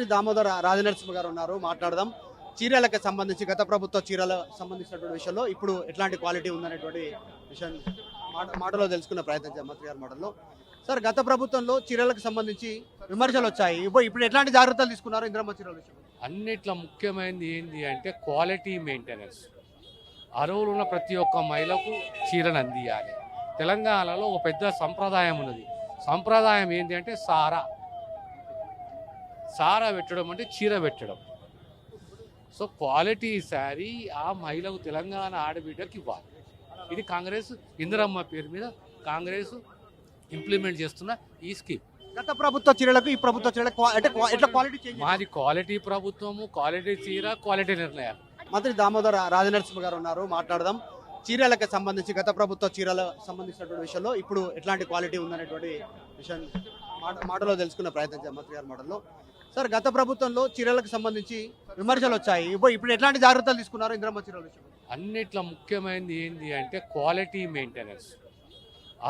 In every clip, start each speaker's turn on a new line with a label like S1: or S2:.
S1: మంత్రి దామోదర రాజనరసింహ గారు ఉన్నారు, మాట్లాడదాం. చీరలకు సంబంధించి గత ప్రభుత్వ చీరలకు సంబంధించినటువంటి విషయంలో ఇప్పుడు ఎట్లాంటి క్వాలిటీ ఉందనేటువంటి విషయం మాటలో తెలుసుకునే ప్రయత్నం చేద్దాం. మంత్రి గారి మాటల్లో సార్, గత ప్రభుత్వంలో చీరలకు సంబంధించి విమర్శలు వచ్చాయి. ఇప్పుడు ఎట్లాంటి జాగ్రత్తలు తీసుకున్నారు ఇంద్రమ్మ చీరల విషయంలో?
S2: అన్నిట్లో ముఖ్యమైనది ఏంటి అంటే క్వాలిటీ మెయింటెనెన్స్. అరువులు ఉన్న ప్రతి ఒక్క మహిళకు చీరను అందియాలి. తెలంగాణలో ఒక పెద్ద సంప్రదాయం ఉన్నది. సంప్రదాయం ఏంటి అంటే సారా పెట్టడం అంటే చీర పెట్టడం. సో క్వాలిటీ శారీ ఆ మహిళకు తెలంగాణ ఆడబిడ్డకి ఇవ్వాలి. ఇది కాంగ్రెస్ ఇందిరమ్మ పేరు మీద కాంగ్రెస్ ఇంప్లిమెంట్ చేస్తున్న ఈ స్కీమ్.
S1: గత ప్రభుత్వ చీరలకు ఈ ప్రభుత్వ చీరలకు ఎట్లా క్వాలిటీ చేంజ్?
S2: మాది క్వాలిటీ ప్రభుత్వము, క్వాలిటీ చీర, క్వాలిటీ నిర్ణయాలు.
S1: మంత్రి దామోదర రాజనరసింహ గారు ఉన్నారు, మాట్లాడదాం. చీరలకు సంబంధించి గత ప్రభుత్వ చీరలకు సంబంధించినటువంటి విషయంలో ఇప్పుడు ఎట్లాంటి క్వాలిటీ ఉందనేటువంటి విషయం మాటలో తెలుసుకునే ప్రయత్నం చేద్దాం. మంత్రి గారి మాటల్లో సార్, గత ప్రభుత్వంలో చీరలకు సంబంధించి విమర్శలు వచ్చాయి. ఇప్పుడు ఎట్లాంటి జాగ్రత్తలు తీసుకున్నారు ఇంద్రమ్మ చీరల విషయంలో?
S2: అన్నిట్లో ముఖ్యమైనది ఏంటి అంటే క్వాలిటీ మెయింటెనెన్స్.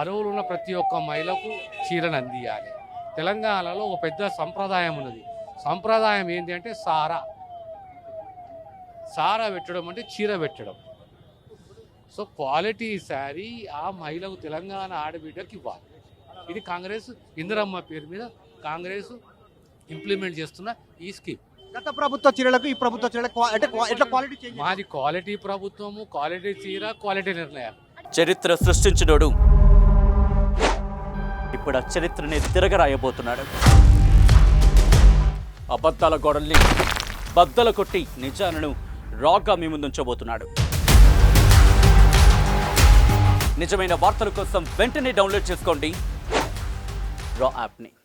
S2: అరువులు ఉన్న ప్రతి ఒక్క మహిళకు చీరను అందియాలి. తెలంగాణలో ఒక పెద్ద సంప్రదాయం ఉన్నది. సంప్రదాయం ఏంటి అంటే సారా పెట్టడం అంటే చీర పెట్టడం. సో క్వాలిటీ శారీ ఆ మహిళకు తెలంగాణ ఆడబిడ్డకి ఇవ్వాలి. ఇది కాంగ్రెస్ ఇందిరమ్మ పేరు మీద కాంగ్రెస్ ఇంప్లిమెంట్ చేస్తున్న ఈ స్కీమ్.
S1: గత ప్రభుత్వ చీరలకు ఈ ప్రభుత్వ చీరలకు ఎట్లా క్వాలిటీ చేంజ్?
S2: మాది క్వాలిటీ ప్రభుత్వము, క్వాలిటీ చీర, క్వాలిటీ నిర్ణయాలు.
S3: చరిత్ర సృష్టించినోడు ఇప్పుడు ఆ చరిత్రని తిరగరాయబోతున్నాడు. అబద్ధాల గోడల్ని బద్దల కొట్టి నిజాలను రాగా మీ ముందుంచబోతున్నాడు. నిజమైన వార్తల కోసం వెంటనే డౌన్లోడ్ చేసుకోండి రా యాప్ని.